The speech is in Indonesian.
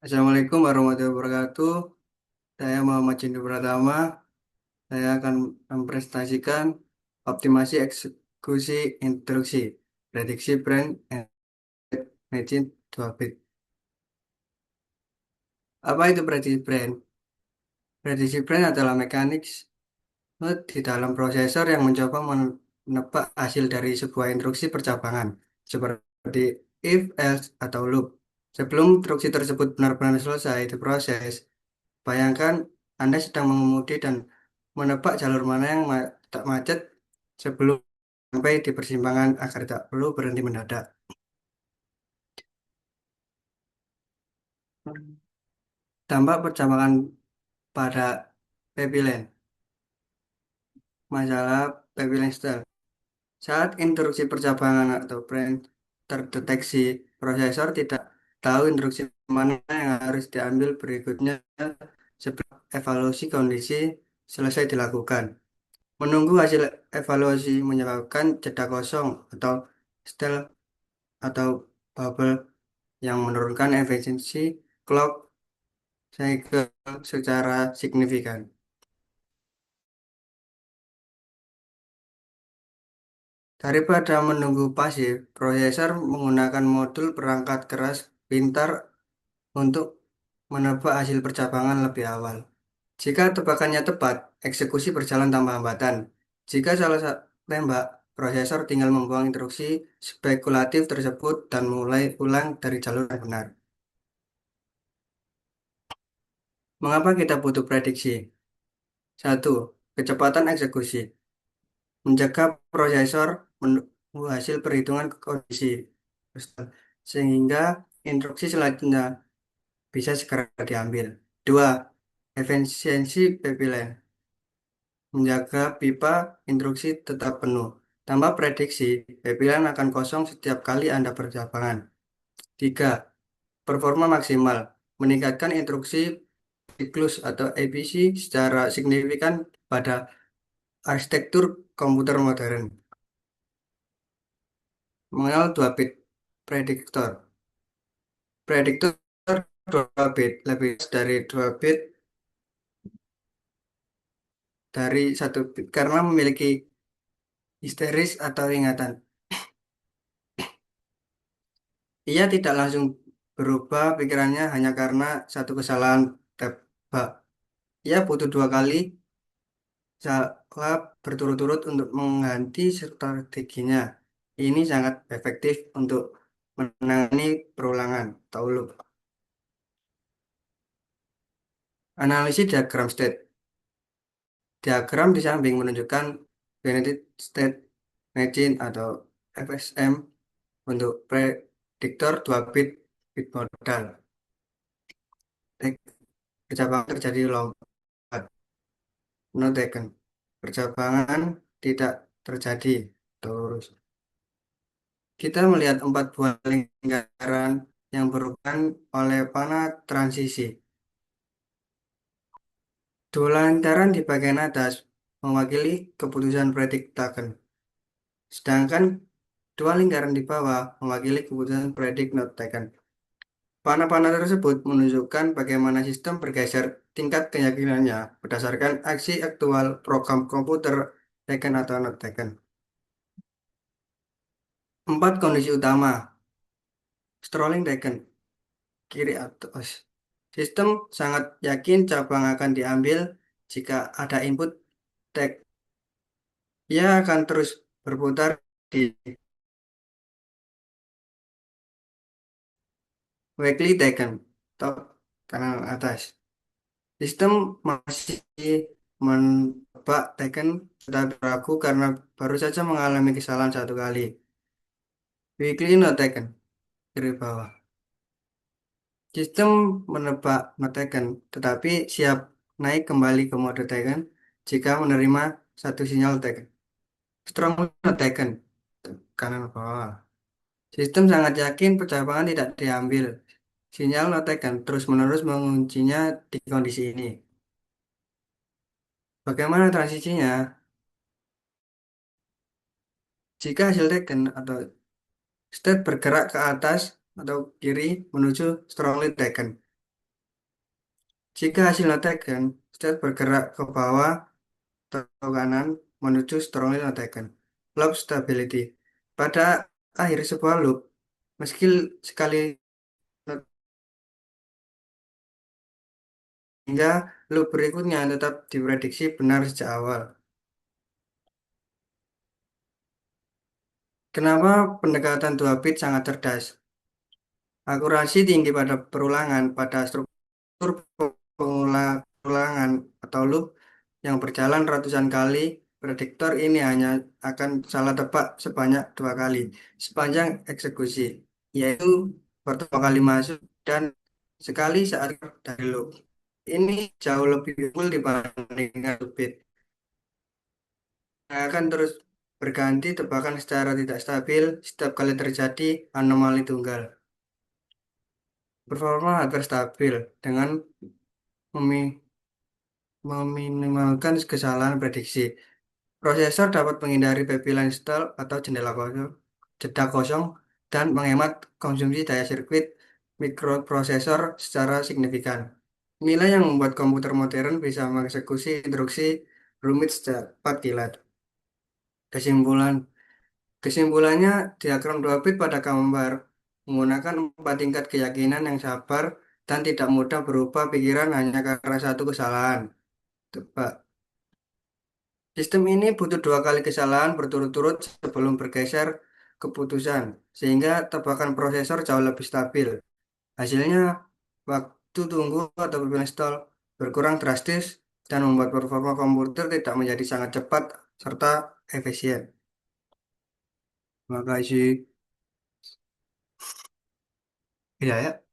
Assalamualaikum warahmatullahi wabarakatuh. Saya Muhammad Cindu Pratama. Saya akan mempresentasikan optimasi eksekusi instruksi, prediksi brand and engine 2 bit. Apa itu prediksi brand? Prediksi brand adalah mekanik di dalam prosesor yang mencoba menebak hasil dari sebuah instruksi percabangan, seperti if, else, atau loop. Sebelum instruksi tersebut benar-benar selesai diproses, bayangkan Anda sedang mengemudi dan menebak jalur mana yang tak macet sebelum sampai di persimpangan agar tak perlu berhenti mendadak. Dampak percabangan pada pipeline. Masalah pipeline style. Saat instruksi percabangan atau branch terdeteksi, prosesor tidak tahu instruksi mana yang harus diambil berikutnya sebelum evaluasi kondisi selesai dilakukan. Menunggu hasil evaluasi menyebabkan jeda kosong atau stall atau bubble yang menurunkan efisiensi clock cycle secara signifikan. Daripada menunggu pasif, prosesor menggunakan modul perangkat keras pintar untuk menebak hasil percabangan lebih awal. Jika tebakannya tepat, eksekusi berjalan tanpa hambatan. Jika salah tembak, prosesor tinggal membuang instruksi spekulatif tersebut dan mulai ulang dari jalur yang benar. Mengapa kita butuh prediksi? Satu, kecepatan eksekusi. Menjaga prosesor menunggu hasil perhitungan kondisi sehingga instruksi selanjutnya bisa segera diambil. Dua, efisiensi pipeline. Menjaga pipa instruksi tetap penuh. Tanpa prediksi, pipeline akan kosong setiap kali Anda berjabangan. Tiga, performa maksimal. Meningkatkan instruksi siklus atau ABC secara signifikan pada arsitektur komputer modern. Mengenal 2 bit prediktor. Prediktor 2 bit lebih dari 2 bit dari 1 bit karena memiliki histeris atau ingatan. Ia tidak langsung berubah pikirannya hanya karena satu kesalahan tebak. Ia butuh 2 kali salah berturut-turut untuk mengganti strateginya. Ini sangat efektif untuk menangani perulangan atau loop. Analisis diagram state. Diagram di samping menunjukkan Benedict State Machine atau FSM untuk prediktor 2 bit bit modal. Percabangan terjadi lompat, no taken. Percabangan tidak terjadi. Terus kita melihat 4 buah lingkaran yang berhubungan oleh panah transisi. 2 lingkaran di bagian atas mewakili keputusan predik taken. Sedangkan 2 lingkaran di bawah mewakili keputusan predik not taken. Panah-panah tersebut menunjukkan bagaimana sistem bergeser tingkat keyakinannya berdasarkan aksi aktual program komputer taken atau not taken. 4 kondisi utama. Strolling taken, kiri atas. Sistem sangat yakin cabang akan diambil jika ada input tag. Ia akan terus berputar di weekly taken, top kanan atas. Sistem masih menebak Tekken tetapi ragu karena baru saja mengalami kesalahan 1 kali. Weekly no Tekken, kiri bawah. Sistem menebak no Tekken tetapi siap naik kembali ke mode Tekken jika menerima satu sinyal Tekken. Strong no Tekken, kanan bawah. Sistem sangat yakin percabangan tidak diambil. Sinyal no Tekken terus-menerus menguncinya di kondisi ini. Bagaimana transisinya? Jika hasil Tekken atau state bergerak ke atas atau kiri menuju strongly taken. Jika hasilnya taken, state bergerak ke bawah atau kanan menuju strongly not taken. Loop stability. Pada akhir sebuah loop, meski sekali hingga loop berikutnya tetap diprediksi benar sejak awal. Kenapa pendekatan 2 bit sangat cerdas? Akurasi tinggi pada perulangan pada struktur perulangan atau loop yang berjalan ratusan kali, prediktor ini hanya akan salah tebak sebanyak 2 kali sepanjang eksekusi, yaitu pertama kali masuk dan sekali saat keluar dari loop. Ini jauh lebih unggul dibandingkan 2 bit. Akan terus berganti tebakan secara tidak stabil setiap kali terjadi anomali tunggal. Performa hampir stabil dengan memi- meminimalkan kesalahan prediksi. Prosesor dapat menghindari Babylon stall atau jeda kosong, dan menghemat konsumsi daya sirkuit mikroprosesor secara signifikan. Nilai yang membuat komputer modern bisa mengeksekusi instruksi rumit secepat kilat. Kesimpulan, kesimpulannya diagram 2 bit pada gambar menggunakan 4 tingkat keyakinan yang sabar dan tidak mudah berubah pikiran hanya karena satu kesalahan. Tebak. Sistem ini butuh 2 kali kesalahan berturut-turut sebelum bergeser keputusan, sehingga tebakan prosesor jauh lebih stabil. Hasilnya, waktu tunggu atau piping stall berkurang drastis dan membuat performa komputer tidak menjadi sangat cepat serta efisien. Terima kasih. Iya ya.